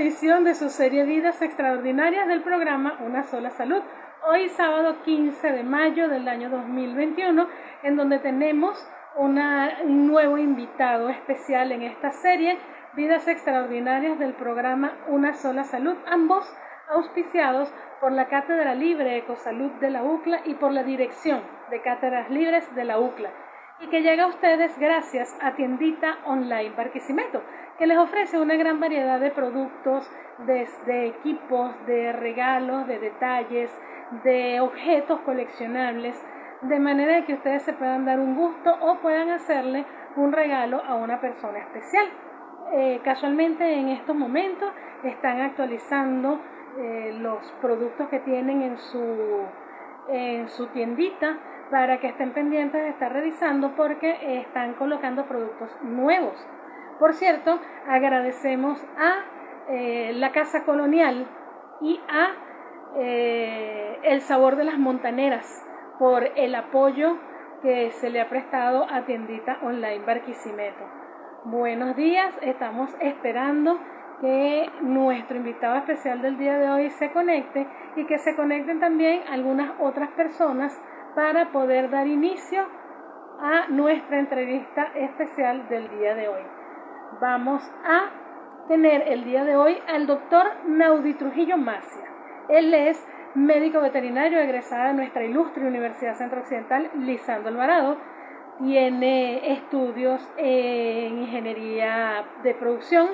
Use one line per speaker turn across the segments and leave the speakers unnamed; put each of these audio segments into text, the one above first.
edición de su serie Vidas Extraordinarias del programa Una Sola Salud. Hoy sábado 15 de mayo del año 2021, en donde tenemos un nuevo invitado especial en esta serie Vidas Extraordinarias del programa Una Sola Salud, ambos auspiciados por la Cátedra Libre Ecosalud de la UCLA y por la Dirección de Cátedras Libres de la UCLA, y que llega a ustedes gracias a Tiendita Online Barquisimeto, que les ofrece una gran variedad de productos, desde equipos, de regalos, de detalles, de objetos coleccionables, de manera que ustedes se puedan dar un gusto o puedan hacerle un regalo a una persona especial. Casualmente en estos momentos están actualizando los productos que tienen en su tiendita, para que estén pendientes de estar revisando, porque están colocando productos nuevos. Por cierto, agradecemos a la Casa Colonial y a El Sabor de las Montaneras por el apoyo que se le ha prestado a Tiendita Online Barquisimeto. Buenos días, estamos esperando que nuestro invitado especial del día de hoy se conecte, y que se conecten también algunas otras personas para poder dar inicio a nuestra entrevista especial del día de hoy. Vamos a tener el día de hoy al doctor Naudi Trujillo Macia. Él es médico veterinario egresado de nuestra ilustre Universidad Centro Occidental Lisandro Alvarado. Tiene estudios en ingeniería de producción,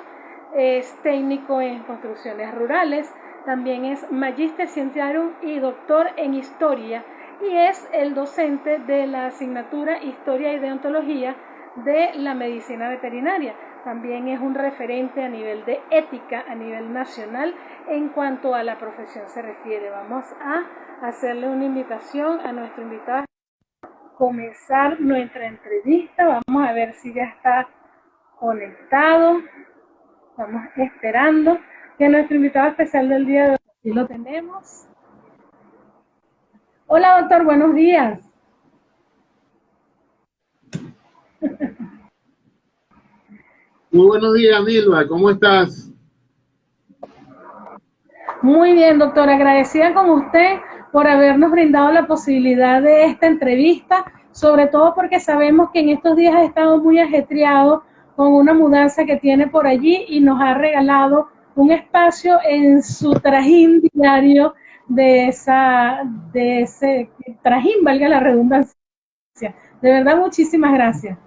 es técnico en construcciones rurales, también es magíster scientiarum y doctor en historia, y es el docente de la asignatura Historia y Deontología de la Medicina Veterinaria. También es un referente a nivel de ética a nivel nacional en cuanto a la profesión se refiere. Vamos a hacerle una invitación a nuestro invitado a comenzar nuestra entrevista. Vamos a ver si ya está conectado. Estamos esperando que nuestro invitado especial del día de hoy, aquí lo tenemos. Hola, doctor, buenos días.
Muy buenos días, Milva, ¿cómo estás?
Muy bien, doctor, agradecida con usted por habernos brindado la posibilidad de esta entrevista, sobre todo porque sabemos que en estos días ha estado muy ajetreado con una mudanza que tiene por allí, y nos ha regalado un espacio en su trajín diario de ese trajín, valga la redundancia. De verdad, muchísimas gracias.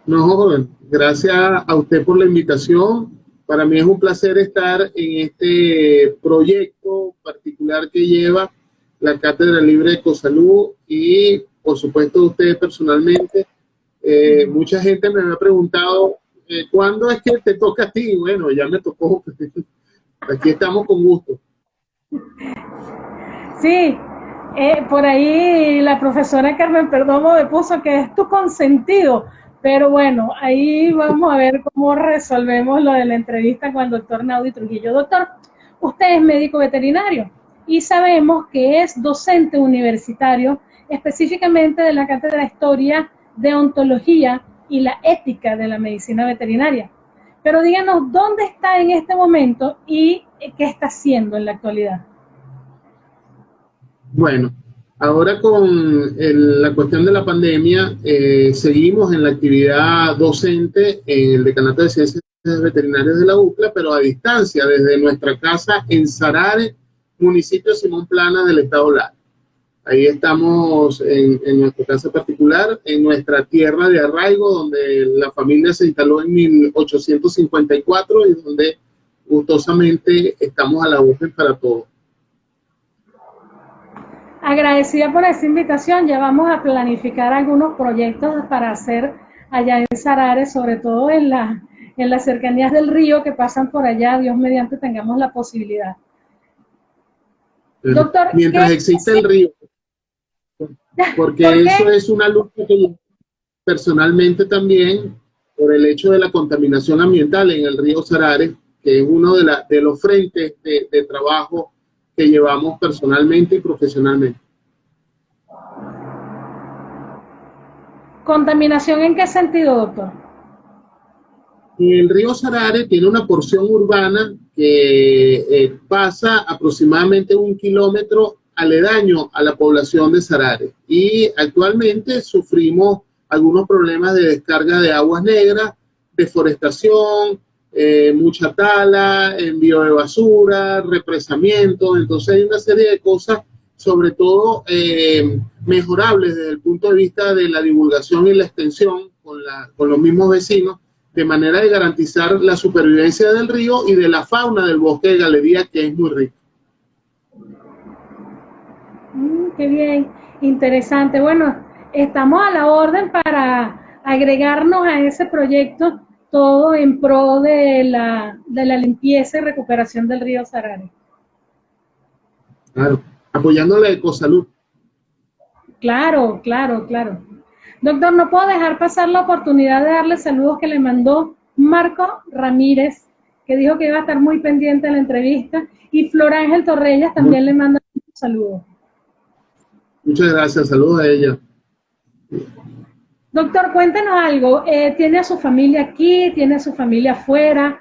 No, joven, gracias a usted por la invitación. Para mí es un placer estar en este proyecto particular que lleva la Cátedra Libre de Ecosalud y, por supuesto, usted personalmente. Mucha gente me ha preguntado, ¿cuándo es que te toca a ti? Bueno, ya me tocó. Aquí estamos con gusto.
Sí, por ahí la profesora Carmen Perdomo me puso que es tu consentido, pero bueno, ahí vamos a ver cómo resolvemos lo de la entrevista con el doctor Naudi Trujillo. Doctor, usted es médico veterinario y sabemos que es docente universitario, específicamente de la Cátedra de Historia, Deontología y la Ética de la Medicina Veterinaria. Pero díganos, ¿dónde está en este momento y qué está haciendo en la actualidad?
Bueno, ahora con la cuestión de la pandemia, seguimos en la actividad docente en el Decanato de Ciencias Veterinarias de la UCLA, pero a distancia, desde nuestra casa en Sarare, municipio de Simón Plana del estado Lara. Ahí estamos en nuestra casa particular, en nuestra tierra de arraigo, donde la familia se instaló en 1854 y donde gustosamente estamos a la orden para todos.
Agradecida por esa invitación. Ya vamos a planificar algunos proyectos para hacer allá en Sarare, sobre todo en las cercanías del río que pasan por allá. Dios mediante tengamos la posibilidad.
Doctor, mientras existe el río, porque eso es una lucha que yo personalmente también, por el hecho de la contaminación ambiental en el río Sarare, que es uno de los frentes de trabajo que llevamos personalmente y profesionalmente.
¿Contaminación en qué sentido, doctor?
El río Sarare tiene una porción urbana que pasa aproximadamente 1 kilómetro aledaño a la población de Sarare, y actualmente sufrimos algunos problemas de descarga de aguas negras, deforestación, mucha tala, envío de basura, represamiento. Entonces hay una serie de cosas, sobre todo mejorables desde el punto de vista de la divulgación y la extensión con los mismos vecinos, de manera de garantizar la supervivencia del río y de la fauna del bosque de galería, que es muy rico.
Qué bien, interesante. Bueno, estamos a la orden para agregarnos a ese proyecto, todo en pro de la limpieza y recuperación del río Sarare.
Claro, apoyando la ecosalud.
Claro, claro, claro. Doctor, no puedo dejar pasar la oportunidad de darle saludos que le mandó Marco Ramírez, que dijo que iba a estar muy pendiente de la entrevista, y Flor Ángel Torrellas también le manda un saludo.
Muchas gracias, saludos a ella.
Doctor, cuéntenos algo. ¿Tiene a su familia aquí? ¿Tiene a su familia afuera?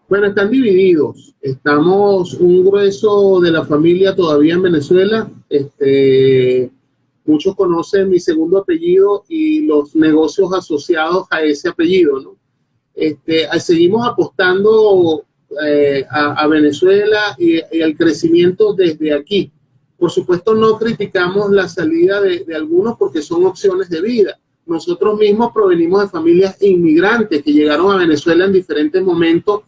Bueno, están divididos. Estamos un grueso de la familia todavía en Venezuela. Muchos conocen mi segundo apellido y los negocios asociados a ese apellido, ¿no? Seguimos apostando a Venezuela y al crecimiento desde aquí. Por supuesto, no criticamos la salida de algunos porque son opciones de vida. Nosotros mismos provenimos de familias inmigrantes que llegaron a Venezuela en diferentes momentos,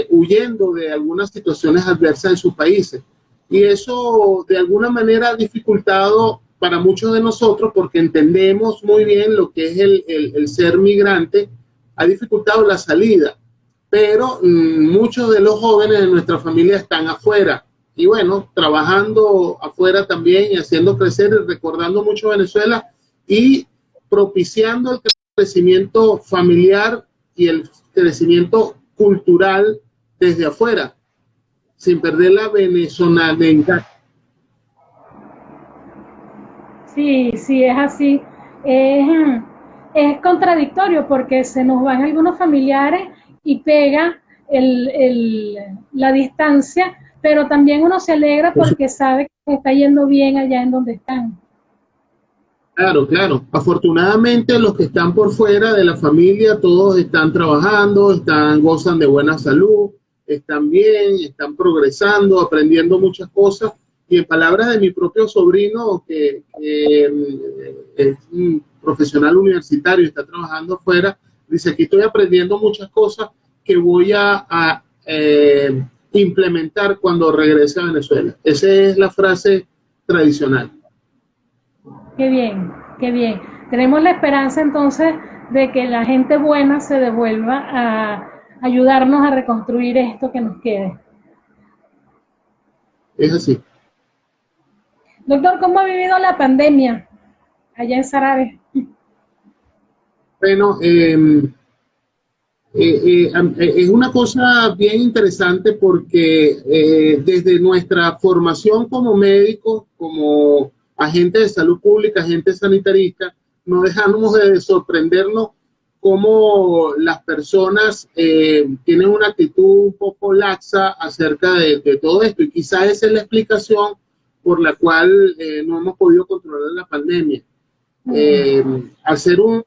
huyendo de algunas situaciones adversas en sus países. Y eso de alguna manera ha dificultado para muchos de nosotros, porque entendemos muy bien lo que es el ser migrante, ha dificultado la salida. Pero muchos de los jóvenes de nuestra familia están afuera. Y bueno, trabajando afuera también y haciendo crecer y recordando mucho Venezuela y propiciando el crecimiento familiar y el crecimiento cultural desde afuera, sin perder la venezolaneidad.
Sí, sí, es así. Es contradictorio porque se nos van algunos familiares y pega la distancia, pero también uno se alegra porque sabe que está yendo bien allá en donde están.
Claro, claro. Afortunadamente los que están por fuera de la familia, todos están trabajando, gozan de buena salud, están bien, están progresando, aprendiendo muchas cosas. Y en palabras de mi propio sobrino, que es un profesional universitario y está trabajando afuera, dice: aquí estoy aprendiendo muchas cosas que voy a implementar cuando regrese a Venezuela. Esa es la frase tradicional.
Qué bien, qué bien. Tenemos la esperanza entonces de que la gente buena se devuelva a ayudarnos a reconstruir esto que nos quede.
Es así.
Doctor, ¿cómo ha vivido la pandemia allá en Sarare?
Bueno, es una cosa bien interesante porque desde nuestra formación como médicos, como agentes de salud pública, agentes sanitaristas, no dejamos de sorprendernos cómo las personas tienen una actitud un poco laxa acerca de todo esto, y quizás esa es la explicación por la cual no hemos podido controlar la pandemia. Al ser un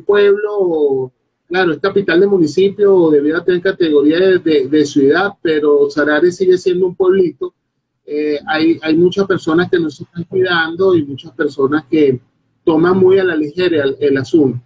pueblo, claro, es capital de municipio, debiera tener categoría de ciudad, pero Sarare sigue siendo un pueblito. Hay muchas personas que no se están cuidando y muchas personas que toman muy a la ligera el asunto.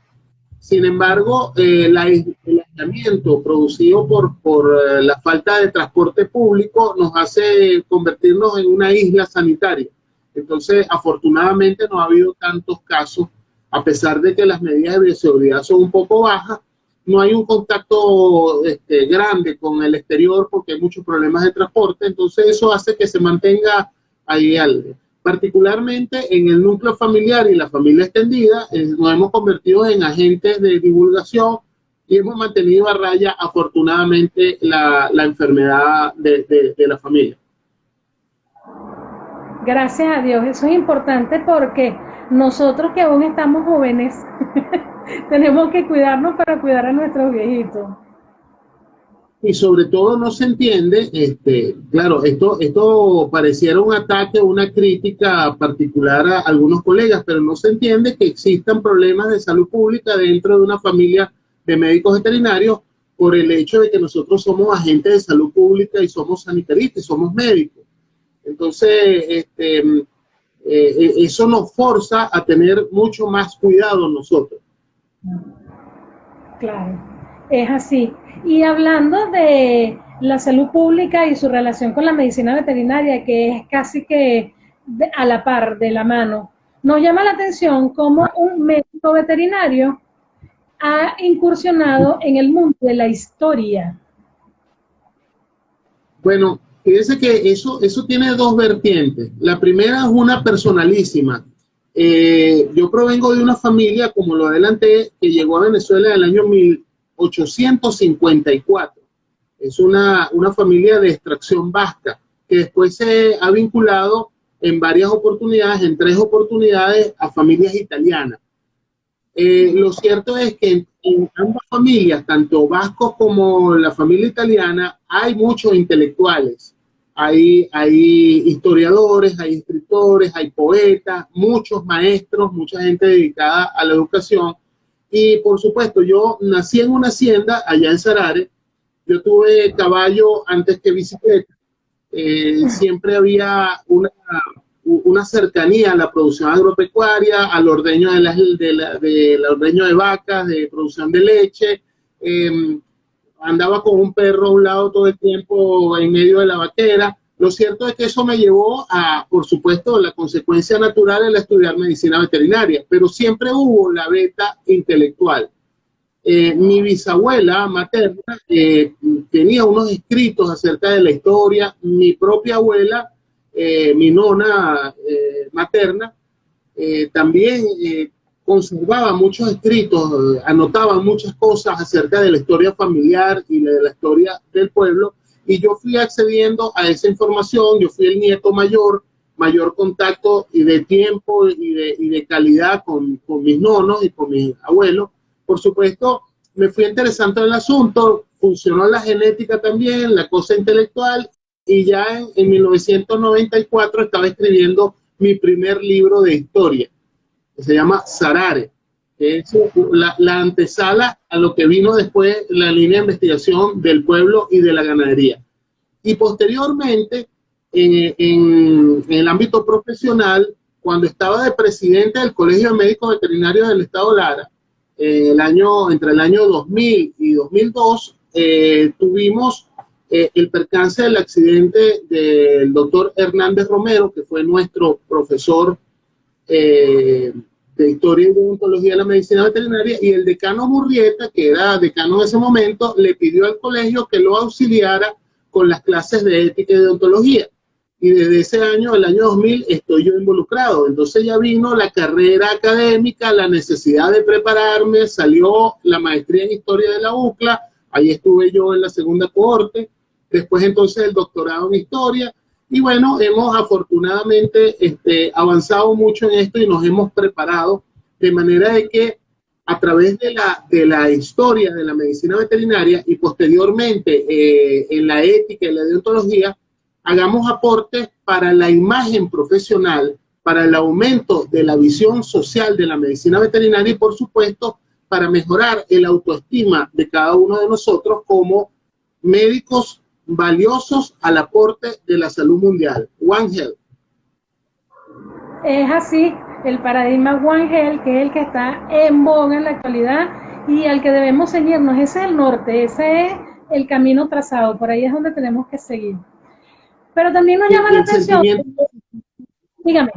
Sin embargo, el aislamiento producido por la falta de transporte público nos hace convertirnos en una isla sanitaria. Entonces, afortunadamente no ha habido tantos casos, a pesar de que las medidas de bioseguridad son un poco bajas. No hay un contacto grande con el exterior porque hay muchos problemas de transporte. Entonces, eso hace que se mantenga ahí algo. Particularmente en el núcleo familiar y la familia extendida, nos hemos convertido en agentes de divulgación y hemos mantenido a raya, afortunadamente, la enfermedad de la familia.
Gracias a Dios, eso es importante porque nosotros que aún estamos jóvenes, tenemos que cuidarnos para cuidar a nuestros viejitos.
Y sobre todo no se entiende, claro, esto pareciera un ataque, una crítica particular a algunos colegas, pero no se entiende que existan problemas de salud pública dentro de una familia de médicos veterinarios por el hecho de que nosotros somos agentes de salud pública y somos sanitaristas, somos médicos. Entonces, eso nos forza a tener mucho más cuidado nosotros.
Claro, es así. Y hablando de la salud pública y su relación con la medicina veterinaria, que es casi que a la par, de la mano, nos llama la atención cómo un médico veterinario ha incursionado en el mundo de la historia.
Bueno, fíjense que eso tiene dos vertientes. La primera es una personalísima. Yo provengo de una familia, como lo adelanté, que llegó a Venezuela en el año 1854. Es una familia de extracción vasca, que después se ha vinculado en varias oportunidades, en 3 oportunidades, a familias italianas. Lo cierto es que en ambas familias, tanto vascos como la familia italiana, hay muchos intelectuales. Hay historiadores, hay escritores, hay poetas, muchos maestros, mucha gente dedicada a la educación. Y por supuesto, yo nací en una hacienda allá en Sarare. Yo tuve caballo antes que bicicleta. Siempre había una cercanía a la producción agropecuaria, al ordeño del ordeño de vacas, de producción de leche. Andaba con un perro a un lado todo el tiempo en medio de la vaquera. Lo cierto es que eso me llevó a, por supuesto, la consecuencia natural era estudiar medicina veterinaria, pero siempre hubo la beta intelectual. Mi bisabuela materna tenía unos escritos acerca de la historia. Mi propia abuela, mi nona materna, también conservaba muchos escritos, anotaba muchas cosas acerca de la historia familiar y de la historia del pueblo, y yo fui accediendo a esa información. Yo fui el nieto mayor contacto y de tiempo y de calidad con mis nonos y con mis abuelos. Por supuesto, me fui interesando en el asunto, funcionó la genética también, la cosa intelectual, y ya en 1994 estaba escribiendo mi primer libro de historia, que se llama Sarare, que es la antesala a lo que vino después, la línea de investigación del pueblo y de la ganadería. Y posteriormente, en el ámbito profesional, cuando estaba de presidente del Colegio de Médicos Veterinarios del Estado Lara, entre el año 2000 y 2002, tuvimos el percance del accidente del doctor Hernández Romero, que fue nuestro profesor de Historia y de Odontología de la Medicina Veterinaria, y el decano Murrieta, que era decano en ese momento, le pidió al colegio que lo auxiliara con las clases de ética y de odontología. Y desde ese año, el año 2000, estoy yo involucrado. Entonces ya vino la carrera académica, la necesidad de prepararme, salió la maestría en Historia de la UCLA, ahí estuve yo en la segunda cohorte, después entonces el doctorado en Historia, y bueno, hemos afortunadamente avanzado mucho en esto y nos hemos preparado de manera de que a través de la historia de la medicina veterinaria y posteriormente en la ética y la deontología, hagamos aportes para la imagen profesional, para el aumento de la visión social de la medicina veterinaria y, por supuesto, para mejorar el autoestima de cada uno de nosotros como médicos valiosos al aporte de la salud mundial. One Health.
Es así, el paradigma One Health, que es el que está en boga en la actualidad y al que debemos seguirnos. Ese es el norte, ese es el camino trazado, por ahí es donde tenemos que seguir. Pero también nos llama la atención. Dígame.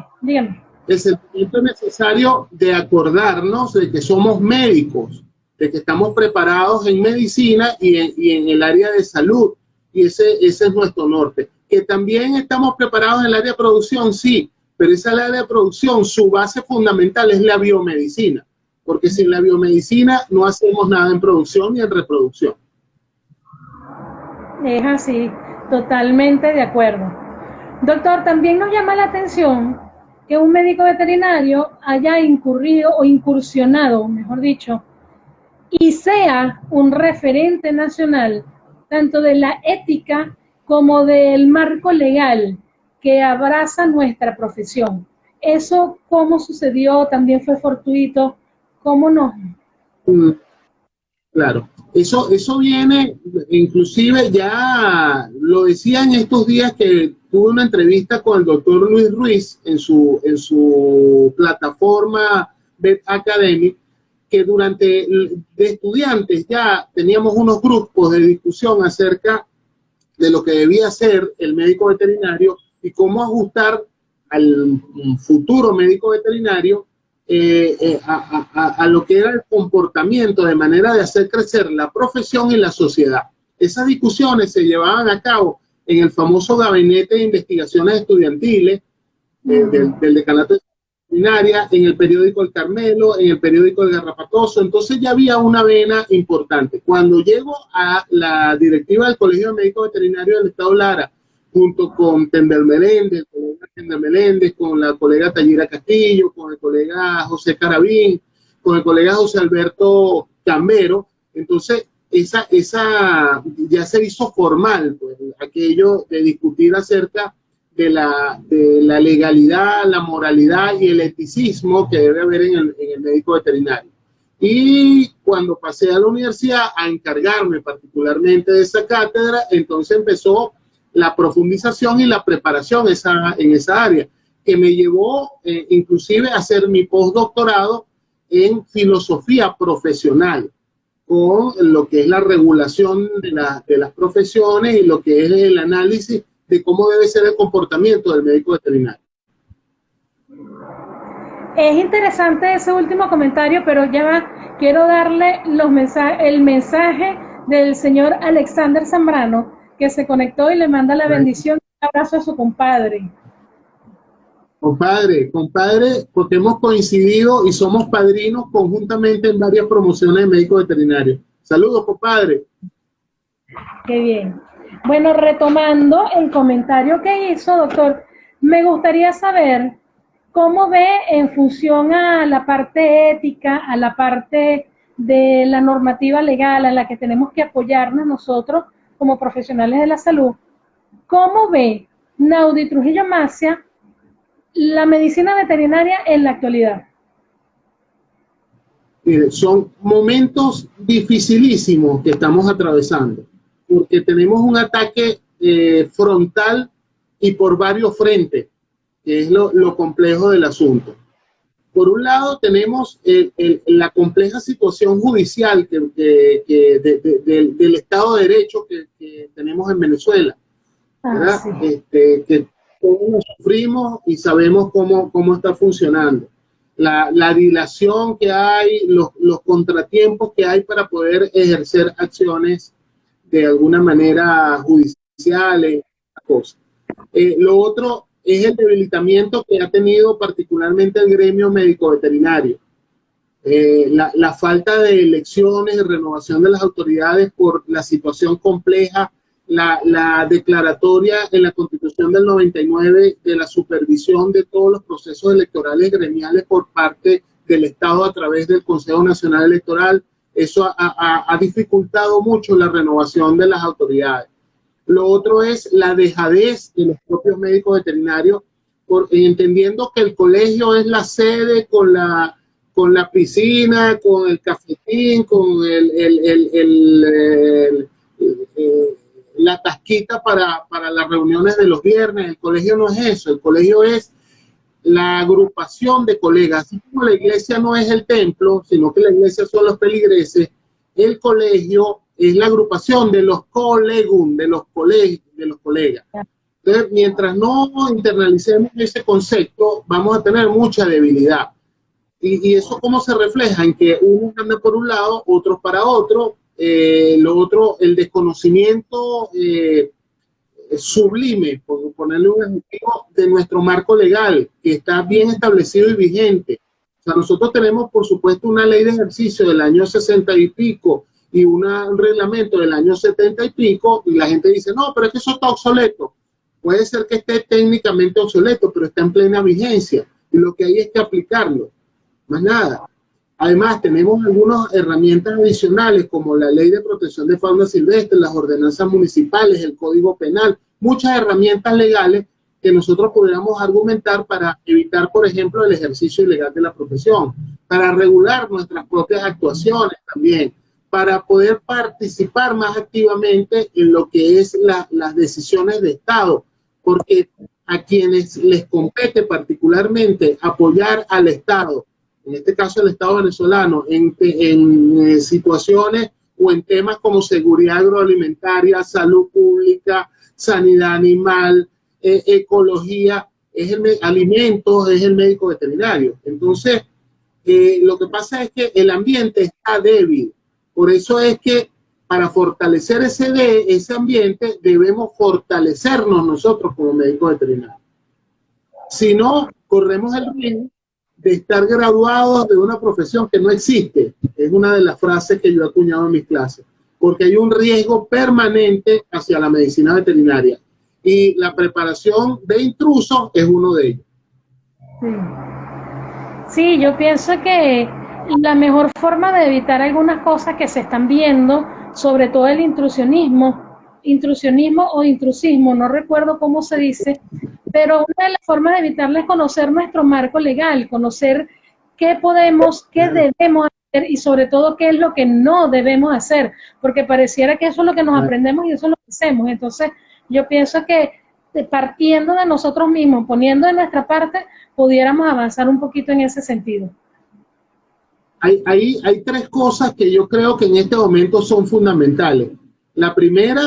El sentimiento necesario de acordarnos de que somos médicos, de que estamos preparados en medicina y en el área de salud, y ese es nuestro norte. Que también estamos preparados en el área de producción, sí, pero esa área de producción, su base fundamental es la biomedicina, porque sin la biomedicina no hacemos nada en producción ni en reproducción.
Es así, totalmente de acuerdo. Doctor, también nos llama la atención que un médico veterinario haya incurrido o incursionado, mejor dicho, y sea un referente nacional, tanto de la ética como del marco legal que abraza nuestra profesión. ¿Eso cómo sucedió? ¿También fue fortuito? ¿Cómo no?
Claro, eso viene, inclusive ya lo decía en estos días que tuve una entrevista con el doctor Luis Ruiz en su plataforma Vet Academy, que de estudiantes ya teníamos unos grupos de discusión acerca de lo que debía ser el médico veterinario y cómo ajustar al futuro médico veterinario a lo que era el comportamiento de manera de hacer crecer la profesión y la sociedad. Esas discusiones se llevaban a cabo en el famoso Gabinete de Investigaciones Estudiantiles del Decanato de Veterinaria, en el periódico El Carmelo, en el periódico El Garrapatoso. Entonces ya había una vena importante. Cuando llego a la directiva del Colegio de Médicos Veterinarios del Estado Lara, junto con Tender Meléndez, el colega Tender Meléndez, con la colega Tayira Castillo, con el colega José Carabín, con el colega José Alberto Cambero. Entonces, esa ya se hizo formal, pues, aquello de discutir acerca de la legalidad, la moralidad y el eticismo que debe haber en el médico veterinario. Y cuando pasé a la universidad a encargarme particularmente de esa cátedra, entonces empezó la profundización y la preparación en esa área, que me llevó inclusive a hacer mi postdoctorado en filosofía profesional, con lo que es la regulación de las profesiones y lo que es el análisis de cómo debe ser el comportamiento del médico veterinario.
Es interesante ese último comentario, pero ya quiero darle el mensaje del señor Alexander Zambrano, que se conectó y le manda la bendición y un abrazo a su compadre.
Compadre, porque hemos coincidido y somos padrinos conjuntamente en varias promociones de médicos veterinarios. Saludos, compadre.
Qué bien. Bueno, retomando el comentario que hizo, doctor, me gustaría saber cómo ve en función a la parte ética, a la parte de la normativa legal a la que tenemos que apoyarnos nosotros como profesionales de la salud, ¿cómo ve Naudi Trujillo Macia la medicina veterinaria en la actualidad?
Mire, son momentos dificilísimos que estamos atravesando, porque tenemos un ataque frontal y por varios frentes, que es lo complejo del asunto. Por un lado, tenemos la compleja situación judicial del Estado de Derecho que tenemos en Venezuela, ¿verdad? Sí. Que todos sufrimos y sabemos cómo está funcionando. La dilación que hay, los contratiempos que hay para poder ejercer acciones de alguna manera judiciales, cosas. Lo otro es el debilitamiento que ha tenido particularmente el gremio médico-veterinario. La falta de elecciones y renovación de las autoridades por la situación compleja, la declaratoria en la Constitución del 99 de la supervisión de todos los procesos electorales gremiales por parte del Estado a través del Consejo Nacional Electoral. Eso ha dificultado mucho la renovación de las autoridades. Lo otro es la dejadez de los propios médicos veterinarios, entendiendo que el colegio es la sede con la piscina, con el cafetín, con la tasquita para las reuniones de los viernes. El colegio no es eso, el colegio es la agrupación de colegas. Así como la iglesia no es el templo, sino que la iglesia son los feligreses, el colegio es la agrupación de los colegum, de los colegas. Entonces, mientras no internalicemos ese concepto, vamos a tener mucha debilidad. Y eso cómo se refleja en que unos andan por un lado, otros para otro. Lo otro, el desconocimiento sublime, por ponerle un ejemplo, de nuestro marco legal, que está bien establecido y vigente. O sea, nosotros tenemos, por supuesto, una ley de ejercicio del año 60 y pico, y un reglamento del año 70 y pico, y la gente dice, no, pero es que eso está obsoleto. Puede ser que esté técnicamente obsoleto, pero está en plena vigencia. y lo que hay es que aplicarlo, más nada. Además, tenemos algunas herramientas adicionales como la Ley de Protección de Fauna Silvestre, las ordenanzas municipales, el Código Penal, muchas herramientas legales que nosotros pudiéramos argumentar para evitar, por ejemplo, el ejercicio ilegal de la profesión, para regular nuestras propias actuaciones también, para poder participar más activamente en lo que es las decisiones de Estado, porque a quienes les compete particularmente apoyar al Estado, en este caso el Estado venezolano, en situaciones o en temas como seguridad agroalimentaria, salud pública, sanidad animal, ecología, alimentos, es el médico veterinario. Entonces, lo que pasa es que el ambiente está débil. Por eso es que para fortalecer ese ambiente debemos fortalecernos nosotros como médicos veterinarios. Si no, corremos el riesgo de estar graduados de una profesión que no existe. Es una de las frases que yo he acuñado en mis clases, porque hay un riesgo permanente hacia la medicina veterinaria y la preparación de intrusos es uno de ellos.
Sí, yo pienso que la mejor forma de evitar algunas cosas que se están viendo, sobre todo el intrusionismo o intrusismo, no recuerdo cómo se dice, pero una de las formas de evitarla es conocer nuestro marco legal, conocer qué podemos, qué debemos hacer y sobre todo qué es lo que no debemos hacer, porque pareciera que eso es lo que nos aprendemos y eso es lo que hacemos. Entonces, yo pienso que partiendo de nosotros mismos, poniendo de nuestra parte, pudiéramos avanzar un poquito en ese sentido.
Hay tres cosas que yo creo que en este momento son fundamentales. La primera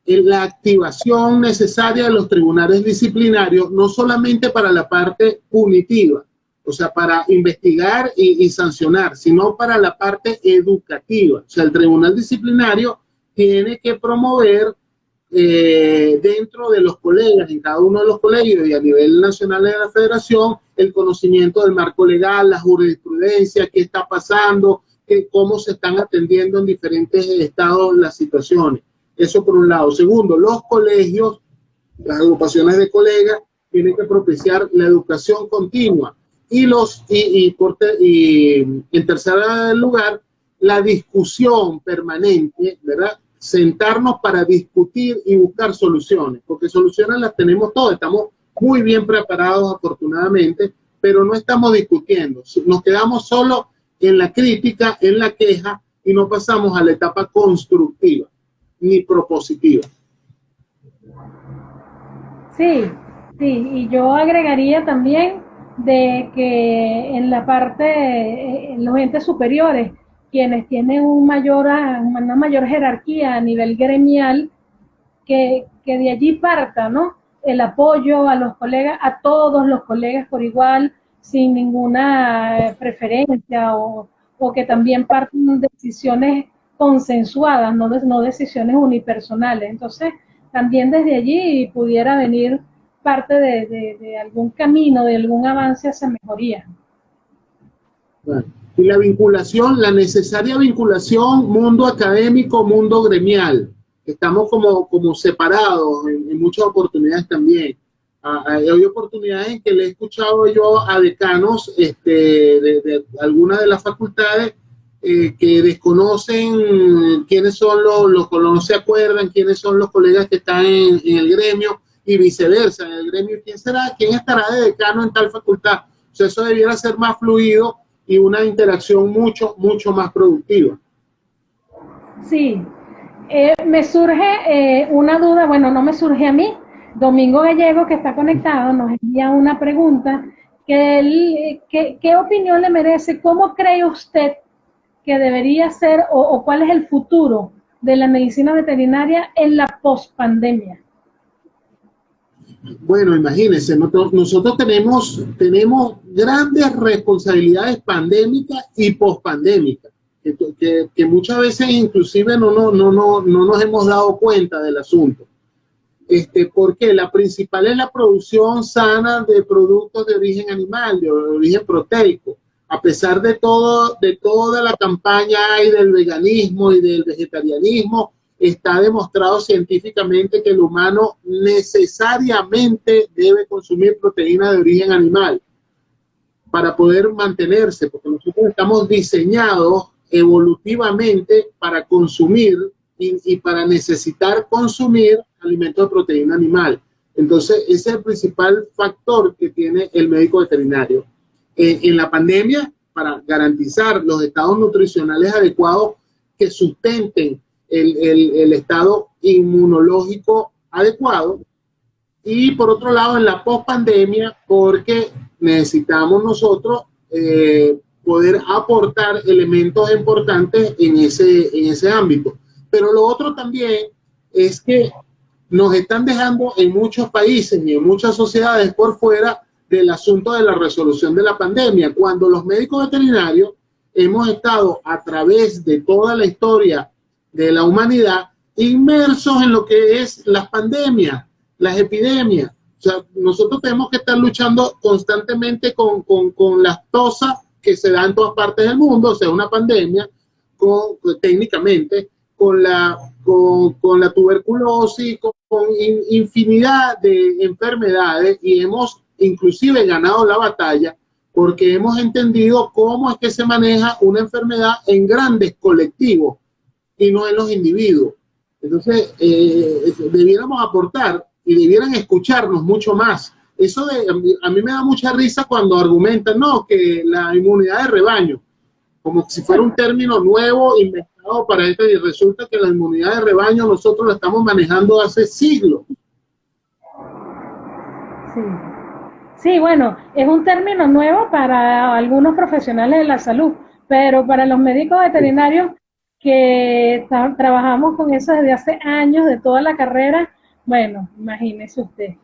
es la activación necesaria de los tribunales disciplinarios, no solamente para la parte punitiva, o sea, para investigar y sancionar, sino para la parte educativa. O sea, el tribunal disciplinario tiene que promover dentro de los colegios, en cada uno de los colegios y a nivel nacional de la federación, el conocimiento del marco legal, la jurisprudencia, qué está pasando, cómo se están atendiendo en diferentes estados las situaciones. Eso por un lado. Segundo, los colegios, las agrupaciones de colegas, tienen que propiciar la educación continua. Y en tercer lugar, la discusión permanente, ¿verdad? Sentarnos para discutir y buscar soluciones, porque soluciones las tenemos todas, estamos muy bien preparados afortunadamente, pero no estamos discutiendo, nos quedamos solo en la crítica, en la queja y no pasamos a la etapa constructiva ni propositiva.
Sí, y yo agregaría también de que en la parte, en los entes superiores, quienes tienen una mayor jerarquía a nivel gremial, que de allí parta, ¿no? El apoyo a los colegas, a todos los colegas por igual, sin ninguna preferencia, o que también partan decisiones consensuadas, no decisiones unipersonales. Entonces, también desde allí pudiera venir parte de algún camino, de algún avance hacia mejoría.
Bueno. Y la vinculación, la necesaria vinculación mundo académico, mundo gremial. Estamos como separados en muchas oportunidades también. Hay oportunidades en que le he escuchado yo a decanos de algunas de las facultades que desconocen quiénes son no se acuerdan quiénes son los colegas que están en el gremio y viceversa, en el gremio, quién estará de decano en tal facultad. O sea, eso debiera ser más fluido y una interacción mucho más productiva.
Sí, me surge una duda, bueno, no me surge a mí. Domingo Gallego, que está conectado, nos envía una pregunta, ¿qué opinión le merece? ¿Cómo cree usted que debería ser o cuál es el futuro de la medicina veterinaria en la pospandemia?
Bueno, imagínense, nosotros tenemos grandes responsabilidades pandémicas y pospandémicas, que muchas veces inclusive no nos hemos dado cuenta del asunto. Porque la principal es la producción sana de productos de origen animal, de origen proteico. A pesar de toda la campaña y del veganismo y del vegetarianismo, está demostrado científicamente que el humano necesariamente debe consumir proteína de origen animal. para poder mantenerse, porque nosotros estamos diseñados evolutivamente para consumir y para necesitar consumir alimentos de proteína animal. Entonces, ese es el principal factor que tiene el médico veterinario. En la pandemia, para garantizar los estados nutricionales adecuados que sustenten el estado inmunológico adecuado, y por otro lado en la pospandemia, porque necesitamos nosotros poder aportar elementos importantes en ese ámbito. Pero lo otro también es que nos están dejando en muchos países y en muchas sociedades por fuera del asunto de la resolución de la pandemia, cuando los médicos veterinarios hemos estado a través de toda la historia de la humanidad inmersos en lo que es las pandemias, las epidemias. O sea, nosotros tenemos que estar luchando constantemente con las tosas que se dan en todas partes del mundo, o sea, una pandemia, técnicamente, con la tuberculosis, con infinidad de enfermedades, y hemos inclusive ganado la batalla porque hemos entendido cómo es que se maneja una enfermedad en grandes colectivos y no en los individuos. Entonces, debiéramos aportar y debieran escucharnos mucho más. Eso a mí me da mucha risa cuando argumentan, no, que la inmunidad de rebaño, como si fuera un término nuevo inventado para esto, y resulta que la inmunidad de rebaño nosotros la estamos manejando hace siglos.
Sí. Sí, bueno, es un término nuevo para algunos profesionales de la salud, pero para los médicos veterinarios que trabajamos con eso desde hace años, de toda la carrera, bueno, imagínese usted.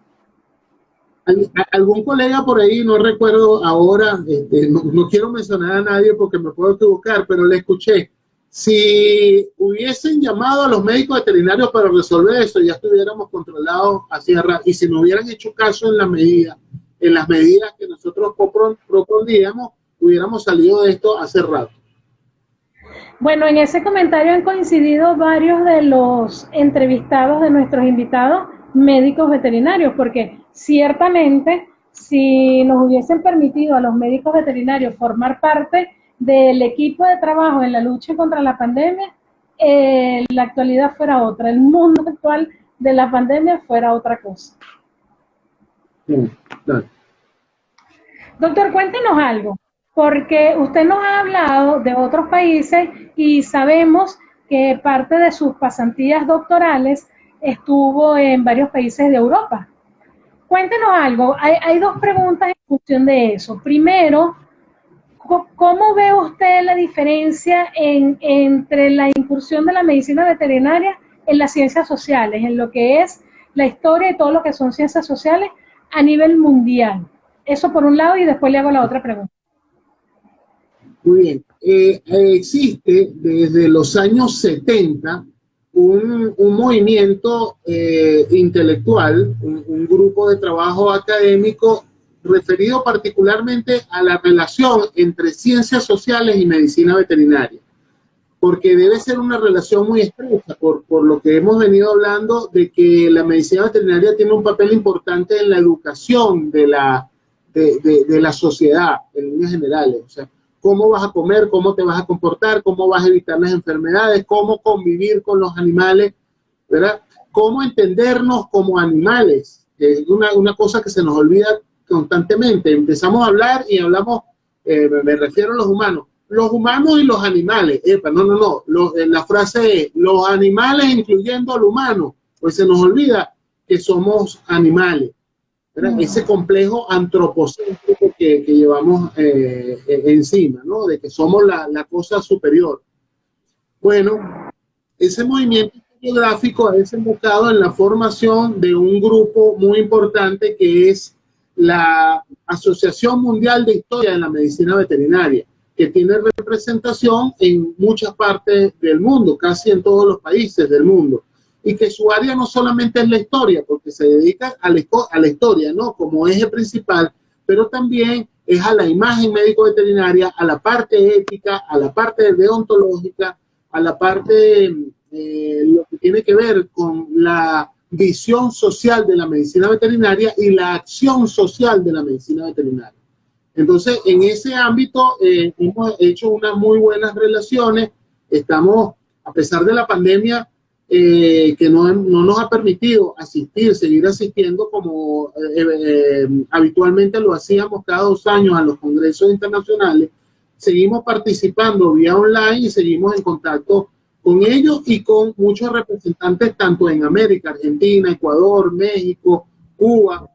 Algún colega por ahí, no recuerdo ahora, no quiero mencionar a nadie porque me puedo equivocar, pero le escuché, si hubiesen llamado a los médicos veterinarios para resolver eso, ya estuviéramos controlados hacia rato, y si nos hubieran hecho caso en las medidas que nosotros propondríamos, hubiéramos salido de esto hace rato.
Bueno, en ese comentario han coincidido varios de los entrevistados de nuestros invitados médicos veterinarios, porque ciertamente si nos hubiesen permitido a los médicos veterinarios formar parte del equipo de trabajo en la lucha contra la pandemia, la actualidad fuera otra, el mundo actual de la pandemia fuera otra cosa.
Claro.
Doctor, cuéntenos algo, porque usted nos ha hablado de otros países y sabemos que parte de sus pasantías doctorales estuvo en varios países de Europa. Cuéntenos algo, hay dos preguntas en función de eso. Primero, ¿cómo ve usted la diferencia entre la incursión de la medicina veterinaria en las ciencias sociales, en lo que es la historia y todo lo que son ciencias sociales a nivel mundial? Eso por un lado, y después le hago la otra pregunta.
Muy bien. Existe desde los años 70 un movimiento intelectual, un grupo de trabajo académico referido particularmente a la relación entre ciencias sociales y medicina veterinaria, porque debe ser una relación muy estrecha, por lo que hemos venido hablando de que la medicina veterinaria tiene un papel importante en la educación de la sociedad, en líneas generales. O sea, cómo vas a comer, cómo te vas a comportar, cómo vas a evitar las enfermedades, cómo convivir con los animales, ¿verdad? Cómo entendernos como animales, es una cosa que se nos olvida constantemente. Empezamos a hablar y hablamos, me refiero a los humanos y los animales. La frase es, los animales incluyendo al humano, pues se nos olvida que somos animales. Ese complejo antropocéntrico que llevamos encima, ¿no? De que somos la cosa superior. Bueno, ese movimiento geográfico ha desembocado en la formación de un grupo muy importante que es la Asociación Mundial de Historia de la Medicina Veterinaria, que tiene representación en muchas partes del mundo, casi en todos los países del mundo. Y que su área no solamente es la historia, porque se dedica a la historia, ¿no? Como eje principal, pero también es a la imagen médico-veterinaria, a la parte ética, a la parte deontológica, a la parte, lo que tiene que ver con la visión social de la medicina veterinaria y la acción social de la medicina veterinaria. Entonces, en ese ámbito hemos hecho unas muy buenas relaciones. Estamos, a pesar de la pandemia, que no nos ha permitido seguir asistiendo como habitualmente lo hacíamos cada 2 años a los congresos internacionales, seguimos participando vía online y seguimos en contacto con ellos y con muchos representantes tanto en América, Argentina, Ecuador, México, Cuba,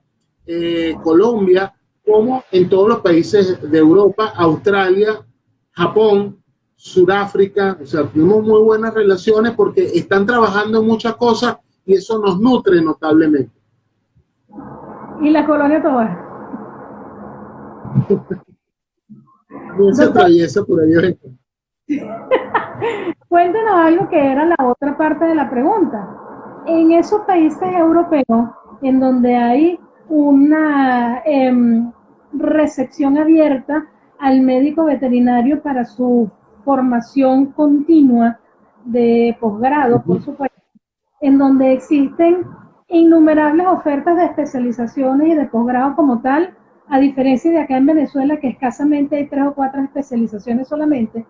Colombia, como en todos los países de Europa, Australia, Japón, Sudáfrica. O sea, tenemos muy buenas relaciones porque están trabajando en muchas cosas y eso nos nutre notablemente.
¿Y la colonia Tovar?
Se atraviesa por ahí.
Cuéntanos algo que era la otra parte de la pregunta. En esos países europeos, en donde hay una recepción abierta al médico veterinario para su formación continua de posgrado, por supuesto, en donde existen innumerables ofertas de especializaciones y de posgrado como tal, a diferencia de acá en Venezuela, que escasamente hay 3 o 4 especializaciones solamente.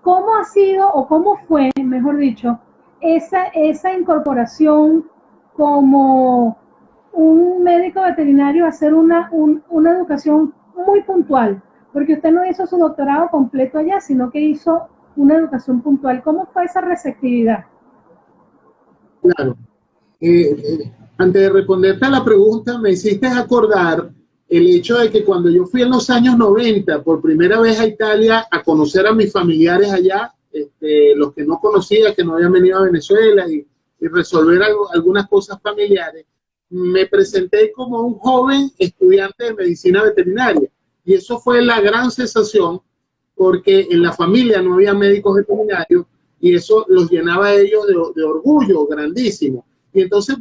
¿Cómo ha sido o cómo fue, mejor dicho, esa incorporación como un médico veterinario a hacer una educación muy puntual? Porque usted no hizo su doctorado completo allá, sino que hizo una educación puntual. ¿Cómo fue esa receptividad?
Claro. Antes de responderte a la pregunta, me hiciste acordar el hecho de que cuando yo fui en los años 90 por primera vez a Italia a conocer a mis familiares allá, los que no conocía, que no habían venido a Venezuela y resolver algunas cosas familiares, me presenté como un joven estudiante de medicina veterinaria. Y eso fue la gran sensación porque en la familia no había médicos veterinarios y eso los llenaba a ellos de orgullo grandísimo. Y entonces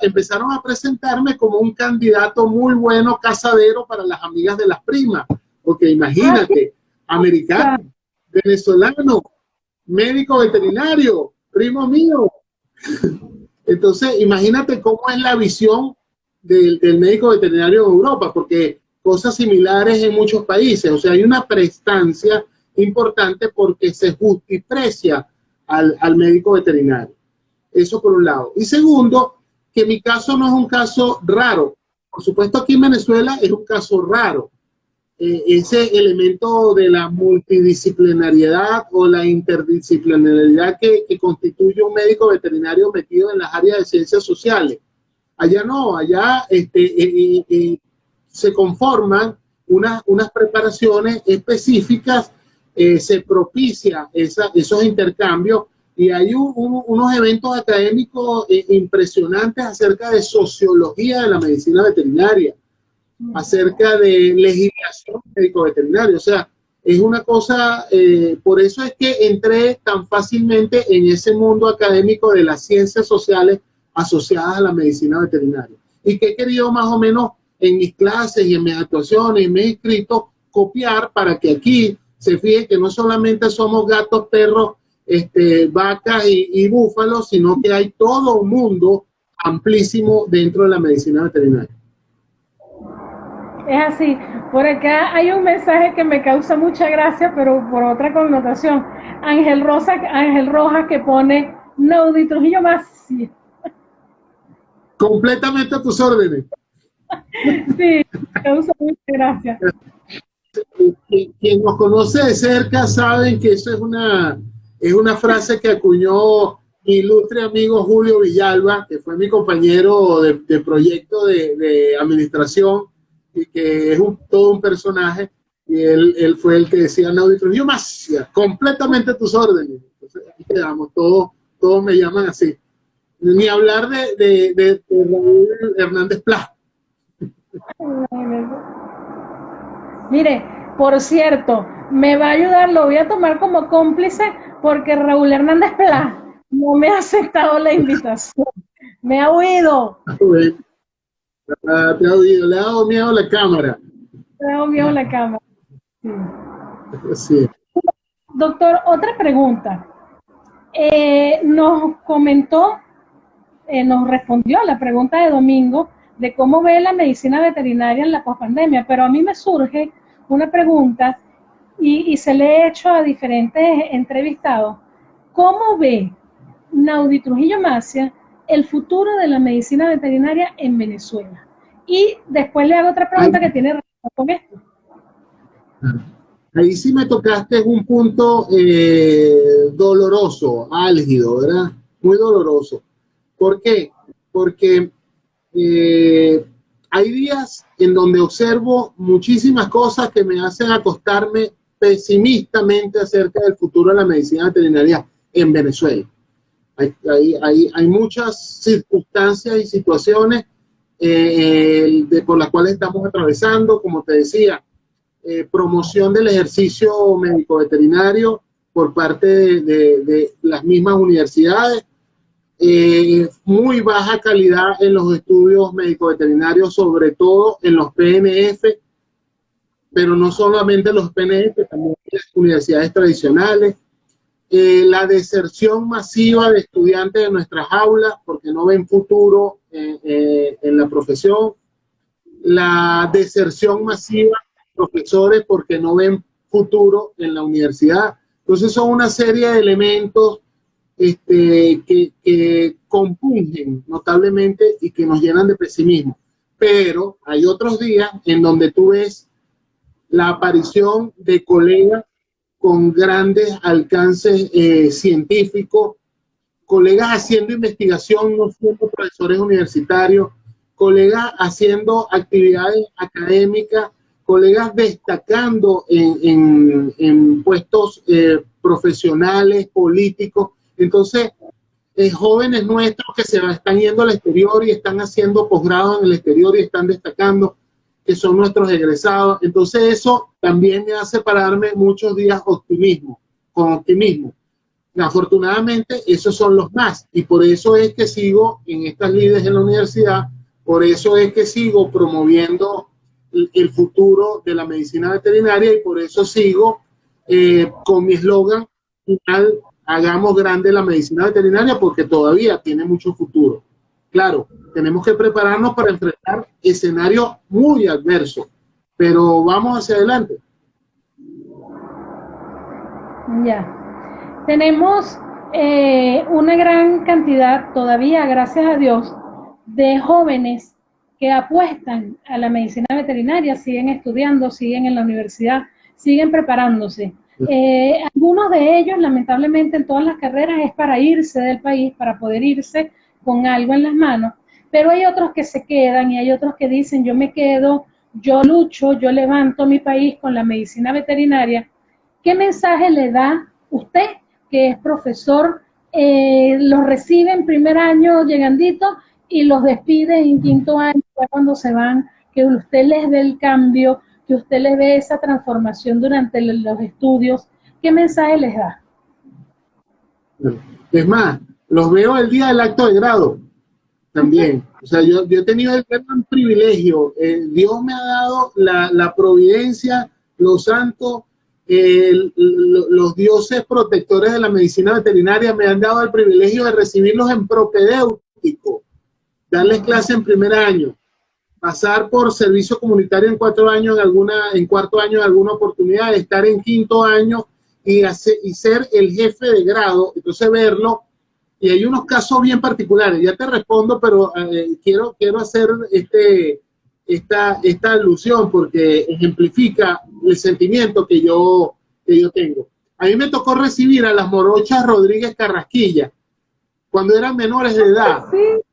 empezaron a presentarme como un candidato muy bueno, casadero para las amigas de las primas. Porque imagínate, americano, venezolano, médico veterinario, primo mío. Entonces, imagínate cómo es la visión del médico veterinario en Europa, porque cosas similares en muchos países. O sea, hay una prestancia importante porque se justiprecia al médico veterinario. Eso por un lado. Y segundo, que mi caso no es un caso raro. Por supuesto, aquí en Venezuela es un caso raro. Ese elemento de la multidisciplinariedad o la interdisciplinariedad que constituye un médico veterinario metido en las áreas de ciencias sociales. Allá no, allá se conforman unas preparaciones específicas, se propicia esos intercambios y hay unos eventos académicos impresionantes acerca de sociología de la medicina veterinaria, acerca de legislación médico-veterinaria. O sea, es una cosa, por eso es que entré tan fácilmente en ese mundo académico de las ciencias sociales asociadas a la medicina veterinaria. Y que he querido más o menos en mis clases y en mis actuaciones y mis escritos copiar para que aquí se fije que no solamente somos gatos, perros, vacas y búfalos, sino que hay todo un mundo amplísimo dentro de la medicina veterinaria.
Es así. Por acá hay un mensaje que me causa mucha gracia, pero por otra connotación. Ángel Rojas que pone Naudi Trujillo más.
Completamente a tus órdenes.
Sí, me causa mucha gracia.
Quien nos conoce de cerca saben que eso es una frase que acuñó mi ilustre amigo Julio Villalba, que fue mi compañero de proyecto de administración y que es todo un personaje, y él fue el que decía Naudi Trujillo Macia, completamente a tus órdenes. Entonces ahí quedamos, todos me llaman así. Ni hablar de Raúl Hernández Pla.
Mire, por cierto, me va a ayudar, lo voy a tomar como cómplice porque Raúl Hernández Pla no me ha aceptado la invitación. Me ha huido.
Te ha oído, le ha dado miedo a la cámara.
Le ha dado miedo a la cámara.
Sí. Sí.
Doctor, otra pregunta. Nos comentó, nos respondió a la pregunta de Domingo de cómo ve la medicina veterinaria en la pospandemia, pero a mí me surge una pregunta y se le he hecho a diferentes entrevistados. ¿Cómo ve Naudi Trujillo Macia el futuro de la medicina veterinaria en Venezuela? Y después le hago otra pregunta que tiene relación con esto.
Ahí sí me tocaste un punto doloroso, álgido, ¿verdad? Muy doloroso. ¿Por qué? Porque hay días en donde observo muchísimas cosas que me hacen acostarme pesimistamente acerca del futuro de la medicina veterinaria en Venezuela. Hay muchas circunstancias y situaciones por las cuales estamos atravesando, como te decía, promoción del ejercicio médico veterinario por parte de las mismas universidades, muy baja calidad en los estudios médico veterinarios, sobre todo en los PNF, pero no solamente los PNF, también las universidades tradicionales, la deserción masiva de estudiantes de nuestras aulas porque no ven futuro en la profesión, la deserción masiva profesores porque no ven futuro en la universidad. Entonces son una serie de elementos que compungen notablemente y que nos llenan de pesimismo. Pero hay otros días en donde tú ves la aparición de colegas con grandes alcances científicos, colegas haciendo investigación, no siendo profesores universitarios, colegas haciendo actividades académicas, colegas destacando en puestos profesionales, políticos. Entonces, jóvenes nuestros que se están yendo al exterior y están haciendo posgrado en el exterior y están destacando, que son nuestros egresados. Entonces, eso también me hace pararme muchos días con optimismo. Afortunadamente, esos son los más, y por eso es que sigo en estas lides en la universidad, por eso es que sigo promoviendo el futuro de la medicina veterinaria, y por eso sigo con mi eslogan final: hagamos grande la medicina veterinaria, porque todavía tiene mucho futuro. Claro, tenemos que prepararnos para enfrentar escenarios muy adversos, pero vamos hacia adelante.
Ya. Tenemos una gran cantidad todavía, gracias a Dios, de jóvenes que apuestan a la medicina veterinaria, siguen estudiando, siguen en la universidad, siguen preparándose. Algunos de ellos, lamentablemente, en todas las carreras es para irse del país, para poder irse con algo en las manos, pero hay otros que se quedan y hay otros que dicen: yo me quedo, yo lucho, yo levanto mi país con la medicina veterinaria. ¿Qué mensaje le da usted, que es profesor, los recibe en primer año llegandito y los despide en quinto año, cuando se van, que usted les dé el cambio, que usted les ve esa transformación durante los estudios? ¿Qué mensaje les da?
Es más, los veo el día del acto de grado también. O sea, yo he tenido el gran privilegio. Dios me ha dado la providencia, los santos, los dioses protectores de la medicina veterinaria me han dado el privilegio de recibirlos en propedéutico, darles clase en primer año, pasar por servicio comunitario en 4 años, en cuarto año en alguna oportunidad, estar en quinto año y ser el jefe de grado. Entonces verlo, y hay unos casos bien particulares, ya te respondo, pero quiero hacer esta alusión porque ejemplifica el sentimiento que yo tengo. A mí me tocó recibir a las morochas Rodríguez Carrasquilla cuando eran menores de edad,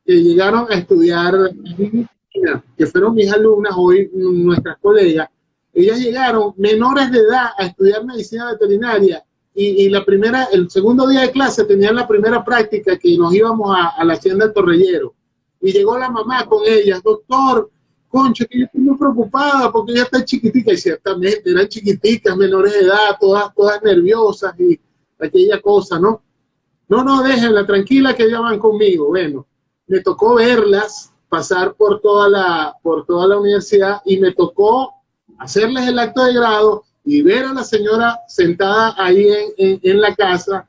que llegaron a estudiar, que fueron mis alumnas, hoy nuestras colegas. Ellas llegaron menores de edad a estudiar medicina veterinaria, y el segundo día de clase tenían la primera práctica, que nos íbamos a la hacienda del Torrellero, y llegó la mamá con ellas: doctor, concha, que yo estoy muy preocupada porque ella está chiquitica. Y ciertamente eran chiquiticas, menores de edad, todas nerviosas y aquella cosa, ¿no? No, déjenla tranquila, que ellas van conmigo. Bueno, me tocó verlas pasar por toda la universidad, y me tocó hacerles el acto de grado y ver a la señora sentada ahí en la clase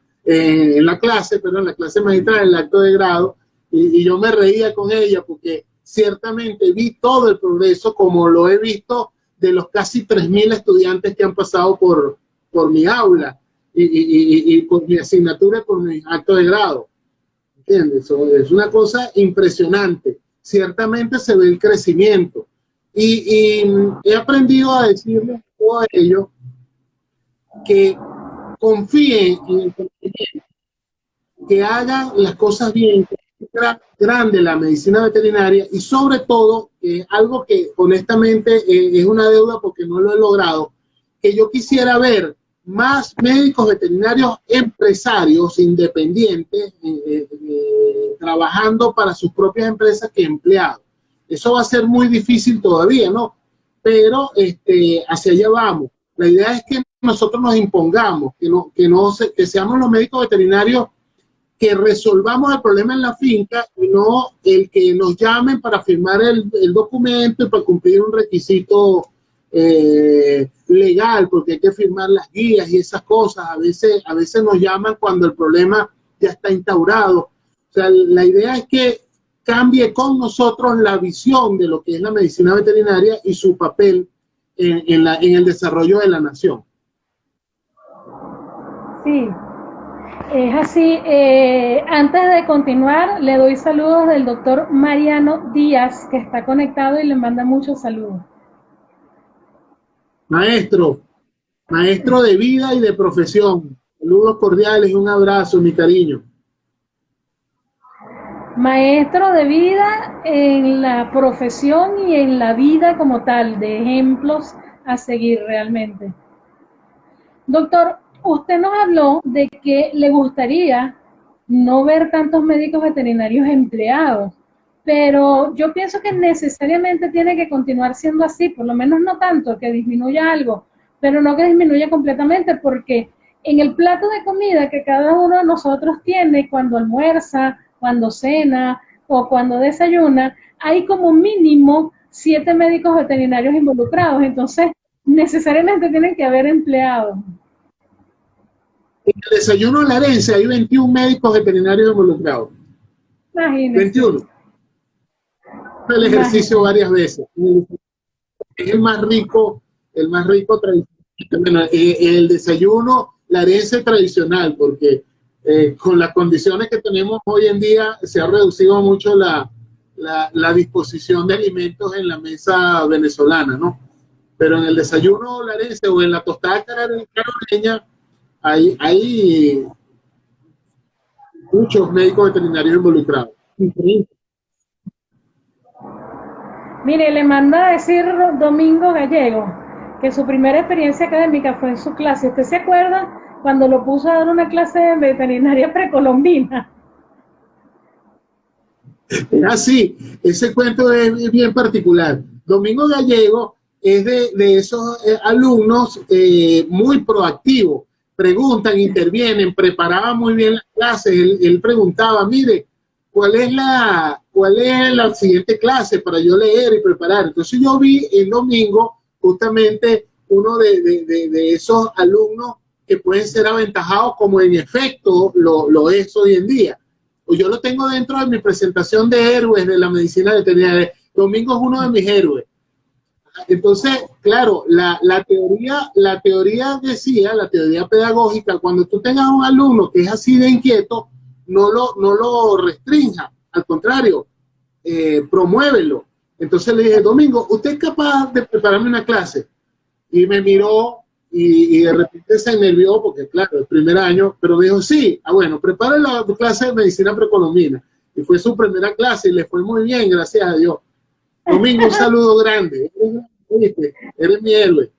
magistral, en el acto de grado, y yo me reía con ella porque ciertamente vi todo el progreso, como lo he visto de los casi 3.000 estudiantes que han pasado por mi aula y por mi asignatura y por mi acto de grado. ¿Entiendes? Es una cosa impresionante. Ciertamente se ve el crecimiento. Y he aprendido a decirles a todos ellos que confíen en el conocimiento, que hagan las cosas bien, que es grande la medicina veterinaria y sobre todo, algo que honestamente es una deuda porque no lo he logrado, que yo quisiera ver más médicos veterinarios empresarios independientes trabajando para sus propias empresas que empleados. Eso va a ser muy difícil todavía, ¿no? Pero hacia allá vamos. La idea es que nosotros nos impongamos, que seamos los médicos veterinarios que resolvamos el problema en la finca y no el que nos llamen para firmar el documento y para cumplir un requisito legal, porque hay que firmar las guías y esas cosas. A veces nos llaman cuando el problema ya está instaurado. O sea, la idea es que cambie con nosotros la visión de lo que es la medicina veterinaria y su papel en el desarrollo de la nación.
Sí, es así. Antes de continuar, le doy saludos del doctor Mariano Díaz, que está conectado y le manda muchos saludos.
Maestro de vida y de profesión. Saludos cordiales y un abrazo, mi cariño.
Maestro de vida en la profesión y en la vida como tal, de ejemplos a seguir realmente. Doctor, usted nos habló de que le gustaría no ver tantos médicos veterinarios empleados, pero yo pienso que necesariamente tiene que continuar siendo así, por lo menos no tanto, que disminuya algo, pero no que disminuya completamente, porque en el plato de comida que cada uno de nosotros tiene cuando almuerza, cuando cena o cuando desayuna, hay como mínimo 7 médicos veterinarios involucrados, entonces necesariamente tienen que haber empleados.
En el desayuno larense hay 21 médicos veterinarios involucrados.
Imagínense.
21. El ejercicio varias veces. Es el más rico tradicional. Bueno, el desayuno larense tradicional, porque con las condiciones que tenemos hoy en día se ha reducido mucho la disposición de alimentos en la mesa venezolana, ¿no? Pero en el desayuno larense o en la tostada caroreña hay muchos médicos veterinarios involucrados. Increíble.
Mire, le manda a decir Domingo Gallego que su primera experiencia académica fue en su clase. ¿Usted se acuerda cuando lo puso a dar una clase de veterinaria precolombina?
Así, ese cuento es bien particular. Domingo Gallego es de esos alumnos muy proactivos. Preguntan, intervienen, preparaba muy bien las clases. Él preguntaba, mire, ¿cuál es la siguiente clase para yo leer y preparar? Entonces yo vi el domingo justamente uno de esos alumnos que pueden ser aventajados, como en efecto lo es hoy en día. Pues yo lo tengo dentro de mi presentación de héroes de la medicina veterinaria. Domingo es uno de mis héroes. Entonces, claro, la teoría decía, la teoría pedagógica, cuando tú tengas un alumno que es así de inquieto, no lo restrinja, al contrario, promuévelo. Entonces le dije, Domingo, ¿usted es capaz de prepararme una clase? Y me miró y de repente se enervió porque, claro, el primer año, pero me dijo, sí, bueno, prepara la clase de medicina precolombina. Y fue su primera clase y le fue muy bien, gracias a Dios. Domingo, un saludo grande. Eres mi héroe.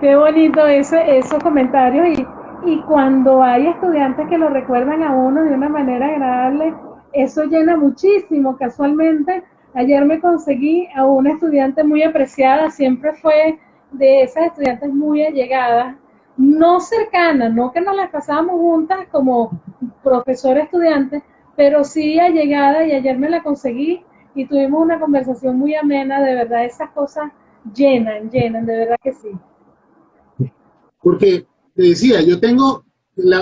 Qué bonito esos comentarios y cuando hay estudiantes que lo recuerdan a uno de una manera agradable, eso llena muchísimo. Casualmente, ayer me conseguí a una estudiante muy apreciada, siempre fue de esas estudiantes muy allegadas, no cercanas, no que nos las pasábamos juntas como profesor-estudiante, pero sí allegada, y ayer me la conseguí y tuvimos una conversación muy amena. De verdad, esas cosas llenan, de verdad que sí.
Porque te decía, yo tengo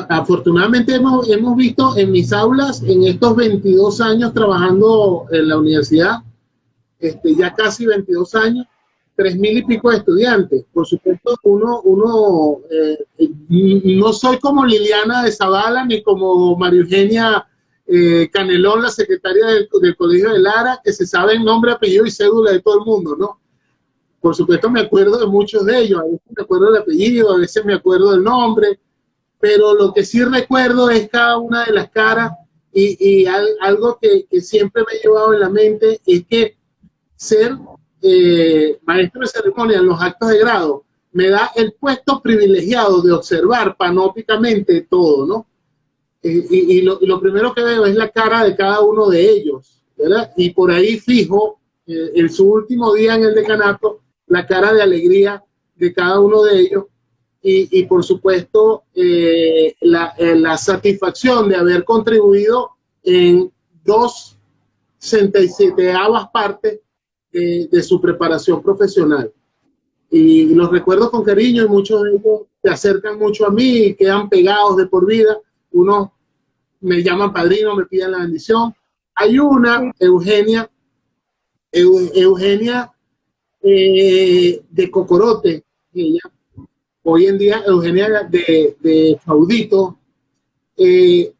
afortunadamente hemos visto en mis aulas, en estos 22 años trabajando en la universidad, ya casi 22 años, 3.000 y pico de estudiantes. Por supuesto, no soy como Liliana de Zavala ni como María Eugenia Canelón, la secretaria del Colegio de Lara, que se sabe el nombre, apellido y cédula de todo el mundo, ¿no? Por supuesto me acuerdo de muchos de ellos, a veces me acuerdo del apellido, a veces me acuerdo del nombre, pero lo que sí recuerdo es cada una de las caras y algo que siempre me he llevado en la mente es que ser maestro de ceremonia en los actos de grado me da el puesto privilegiado de observar panópticamente todo, ¿no? Y lo primero que veo es la cara de cada uno de ellos, ¿verdad? Y por ahí fijo, en su último día en el decanato, la cara de alegría de cada uno de ellos y por supuesto la satisfacción de haber contribuido en 2/67 partes de su preparación profesional. Y los recuerdo con cariño y muchos de ellos se acercan mucho a mí y quedan pegados de por vida. Unos me llaman padrino, me piden la bendición. Hay una, Eugenia de Cocorote, ella, hoy en día Eugenia de Faudito, ella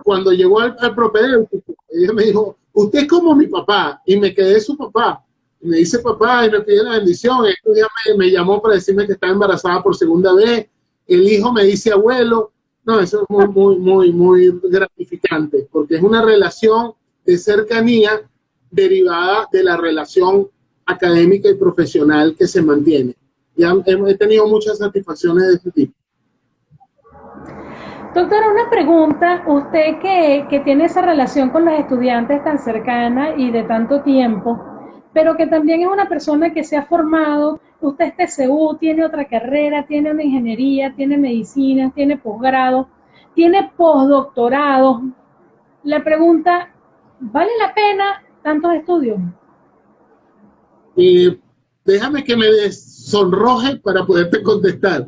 cuando llegó al propedéutico, ella me dijo, usted es como mi papá, y me quedé su papá. Y me dice papá y me pide la bendición. Este día me llamó para decirme que estaba embarazada por segunda vez. El hijo me dice abuelo. No, eso es muy gratificante, porque es una relación de cercanía derivada de la relación académica y profesional que se mantiene. Ya he tenido muchas satisfacciones de este tipo.
Doctora, una pregunta, usted que tiene esa relación con los estudiantes tan cercana y de tanto tiempo, pero que también es una persona que se ha formado, usted es TCU, tiene otra carrera, tiene una ingeniería, tiene medicina, tiene posgrado, tiene postdoctorado. La pregunta, ¿vale la pena tantos estudios?
Déjame que me sonroje para poderte contestar,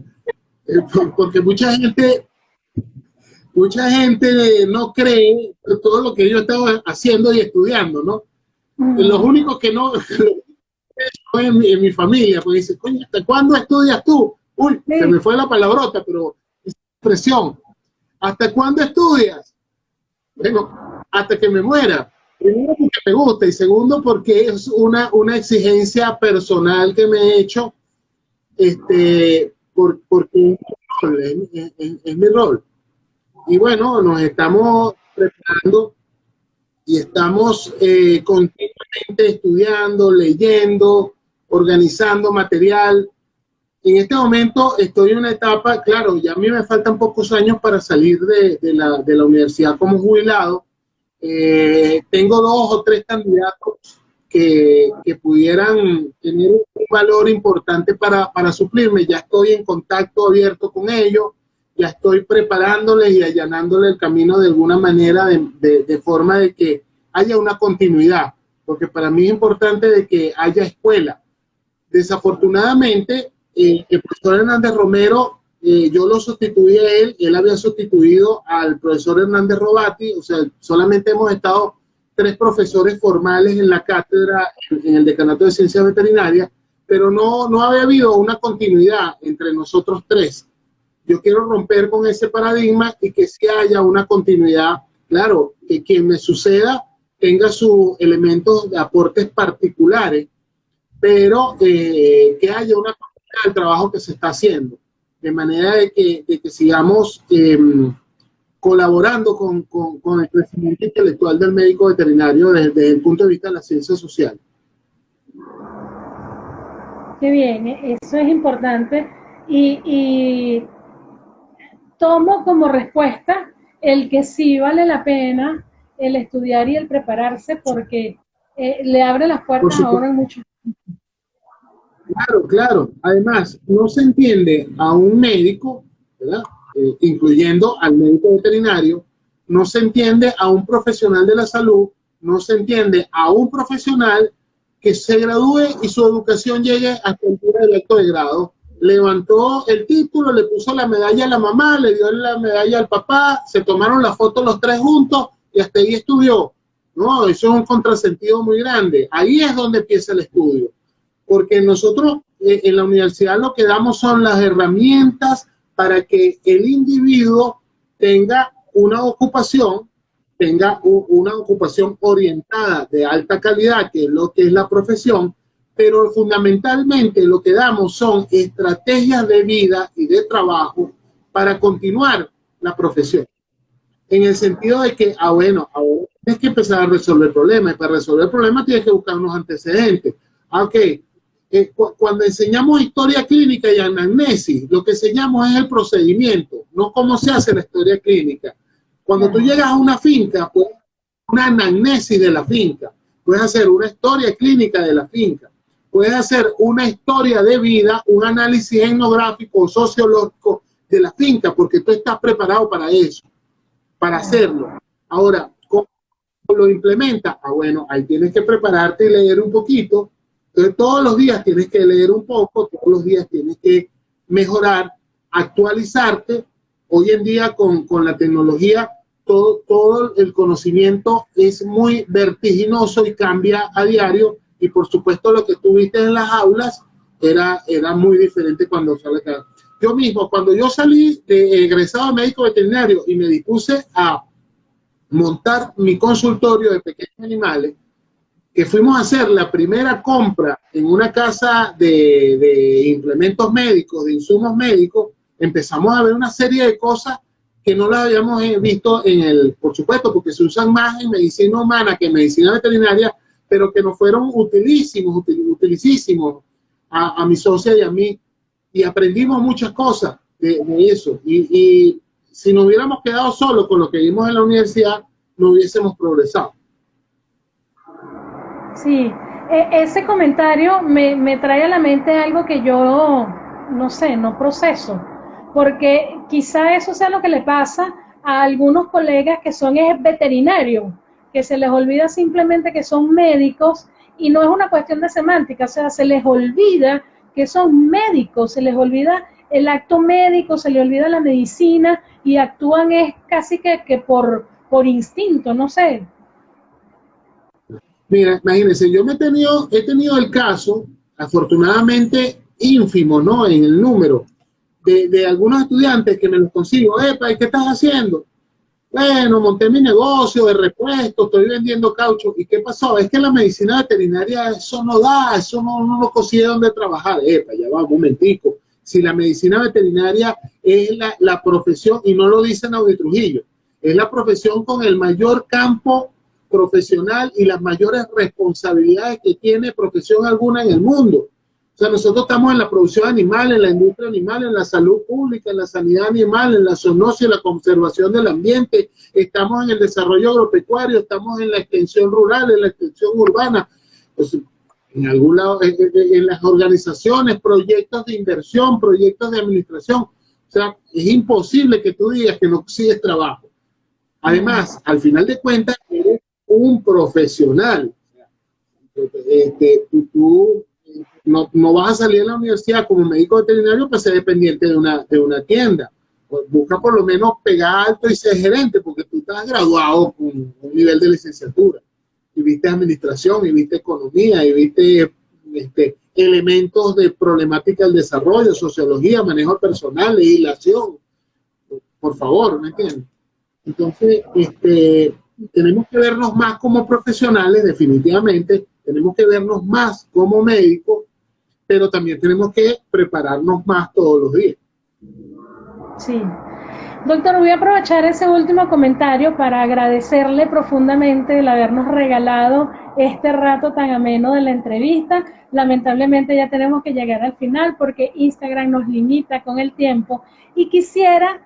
porque mucha gente no cree todo lo que yo estaba haciendo y estudiando, ¿no? Los únicos que no en mi familia, pues dice, coño, ¿hasta cuándo estudias tú? Uy, sí. Se me fue la palabrota, pero es expresión. ¿Hasta cuándo estudias? Bueno, hasta que me muera. Primero porque me gusta y segundo porque es una exigencia personal que me he hecho, porque es mi rol. Y bueno, nos estamos preparando y estamos continuamente estudiando, leyendo, organizando material. En este momento estoy en una etapa, claro, ya a mí me faltan pocos años para salir de la universidad como jubilado. Tengo 2 o 3 candidatos que pudieran tener un valor importante para suplirme. Ya estoy en contacto abierto con ellos, ya estoy preparándoles y allanándoles el camino de alguna manera, de forma de que haya una continuidad, porque para mí es importante de que haya escuela. Desafortunadamente, el profesor Hernández Romero, yo lo sustituí a él había sustituido al profesor Hernández Robati, o sea, solamente hemos estado 3 profesores formales en la cátedra, en el Decanato de Ciencias Veterinarias, pero no había habido una continuidad entre nosotros 3. Yo quiero romper con ese paradigma y que sí haya una continuidad. Claro, que quien me suceda tenga sus elementos de aportes particulares, pero que haya una continuidad del trabajo que se está haciendo, de manera de que sigamos colaborando con el crecimiento intelectual del médico veterinario desde el punto de vista de la ciencia social.
Qué bien, eso es importante y tomo como respuesta el que sí vale la pena el estudiar y el prepararse porque le abre las puertas ahora en muchos.
Claro. Además, no se entiende a un médico, ¿verdad? Incluyendo al médico veterinario, no se entiende a un profesional de la salud, no se entiende a un profesional que se gradúe y su educación llegue hasta el día del acto de grado. levantó el título, le puso la medalla a la mamá, le dio la medalla al papá, se tomaron la foto los tres juntos y hasta ahí estudió. No, eso es un contrasentido muy grande. Ahí es donde empieza el estudio, porque nosotros en la universidad lo que damos son las herramientas para que el individuo tenga una ocupación orientada de alta calidad, que es lo que es la profesión, pero fundamentalmente lo que damos son estrategias de vida y de trabajo para continuar la profesión. En el sentido de que, bueno, ahora tienes que empezar a resolver problemas, y para resolver problemas tienes que buscar unos antecedentes. Ok, cuando enseñamos historia clínica y anamnesis, lo que enseñamos es el procedimiento, no cómo se hace la historia clínica. Cuando tú llegas a una finca, pues una anamnesis de la finca, puedes hacer una historia clínica de la finca, puedes hacer una historia de vida, un análisis etnográfico o sociológico de la finca, porque tú estás preparado para eso, para hacerlo. Ahora, ¿cómo lo implementa? Bueno, ahí tienes que prepararte y leer un poquito. Entonces, todos los días tienes que leer un poco, todos los días tienes que mejorar, actualizarte. Hoy en día con la tecnología, todo el conocimiento es muy vertiginoso y cambia a diario. Y por supuesto lo que tú viste en las aulas era muy diferente cuando sale acá. Yo mismo, cuando yo salí de egresado médico veterinario y me dispuse a montar mi consultorio de pequeños animales, que fuimos a hacer la primera compra en una casa de implementos médicos, de insumos médicos, empezamos a ver una serie de cosas que no las habíamos visto por supuesto, porque se usan más en medicina humana que en medicina veterinaria, pero que nos fueron utilísimos a mi socia y a mí, y aprendimos muchas cosas de eso. Y si nos hubiéramos quedado solos con lo que vimos en la universidad, no hubiésemos progresado.
Sí, ese comentario me trae a la mente algo que yo, no sé, no proceso, porque quizá eso sea lo que le pasa a algunos colegas que son veterinarios, que se les olvida simplemente que son médicos, y no es una cuestión de semántica, o sea, se les olvida que son médicos, se les olvida el acto médico, se les olvida la medicina, y actúan casi que por instinto, no sé.
Mira, imagínense, yo he tenido el caso, afortunadamente ínfimo, ¿no? En el número de algunos estudiantes que me los consigo. ¿Y qué estás haciendo? Bueno, monté mi negocio de repuestos, estoy vendiendo caucho. ¿Y qué pasó? Es que la medicina veterinaria eso no da, eso no lo consigue donde trabajar. Ya va, un momentico. Si la medicina veterinaria es la profesión, y no lo dice Naudi Trujillo, es la profesión con el mayor campo profesional y las mayores responsabilidades que tiene profesión alguna en el mundo. O sea, nosotros estamos en la producción animal, en la industria animal, en la salud pública, en la sanidad animal, en la zoonosis, en la conservación del ambiente, estamos en el desarrollo agropecuario, estamos en la extensión rural, en la extensión urbana, pues, en algún lado, en las organizaciones, proyectos de inversión, proyectos de administración. O sea, es imposible que tú digas que no consigues trabajo. Además, al final de cuentas, eres un profesional. Tú no vas a salir de la universidad como médico veterinario para ser dependiente de una tienda. Busca por lo menos pegar alto y ser gerente, porque tú estás graduado con un nivel de licenciatura. Y viste administración, y viste economía, y viste elementos de problemática del desarrollo, sociología, manejo personal, legislación. Por favor, ¿me entiendes? Entonces, tenemos que vernos más como profesionales, definitivamente, tenemos que vernos más como médicos, pero también tenemos que prepararnos más todos los días.
Sí. Doctor, voy a aprovechar ese último comentario para agradecerle profundamente el habernos regalado este rato tan ameno de la entrevista. Lamentablemente ya tenemos que llegar al final porque Instagram nos limita con el tiempo, y quisiera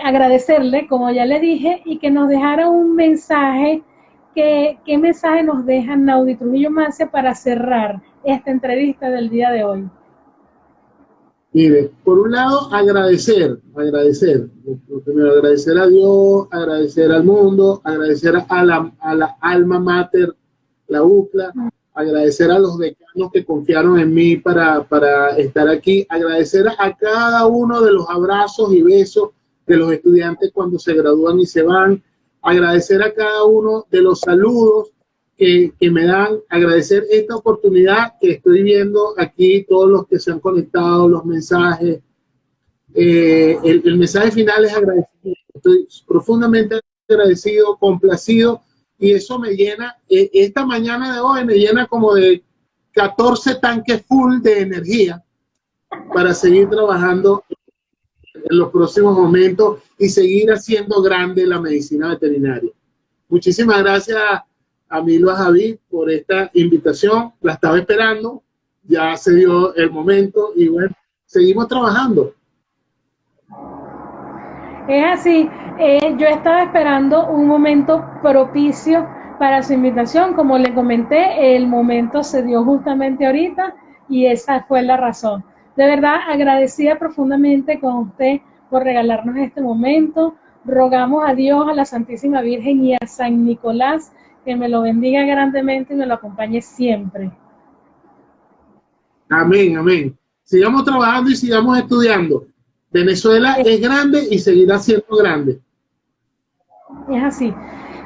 agradecerle, como ya le dije, y que nos dejara un mensaje. ¿Qué mensaje nos deja Naudi Trujillo Mancia para cerrar esta entrevista del día de hoy?
Mire, por un lado, agradecer, primero agradecer a Dios, agradecer al mundo, agradecer a la alma mater, la UCLA, agradecer a los decanos que confiaron en mí para estar aquí, agradecer a cada uno de los abrazos y besos de los estudiantes cuando se gradúan y se van, agradecer a cada uno de los saludos que me dan, agradecer esta oportunidad que estoy viendo aquí, todos los que se han conectado, los mensajes. El mensaje final es agradecimiento. Estoy profundamente agradecido, complacido, y eso me llena, esta mañana de hoy me llena como de 14 tanques full de energía para seguir trabajando en los próximos momentos y seguir haciendo grande la medicina veterinaria. Muchísimas gracias a Milo, a Javi por esta invitación, la estaba esperando, ya se dio el momento y bueno, seguimos trabajando.
Es así, yo estaba esperando un momento propicio para su invitación, como le comenté, el momento se dio justamente ahorita y esa fue la razón. De verdad, agradecida profundamente con usted por regalarnos este momento. Rogamos a Dios, a la Santísima Virgen y a San Nicolás que me lo bendiga grandemente y me lo acompañe siempre.
Amén, amén. Sigamos trabajando y sigamos estudiando. Venezuela es grande y seguirá siendo grande.
Es así.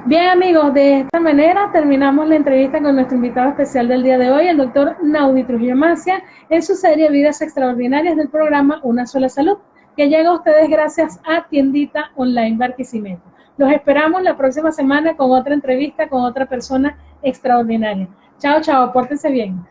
Bien, amigos, de esta manera terminamos la entrevista con nuestro invitado especial del día de hoy, el doctor Naudi Trujillo Macia, en su serie Vidas Extraordinarias del programa Una Sola Salud, que llega a ustedes gracias a Tiendita Online Barquisimeto. Los esperamos la próxima semana con otra entrevista con otra persona extraordinaria. Chao, chao, pórtense bien.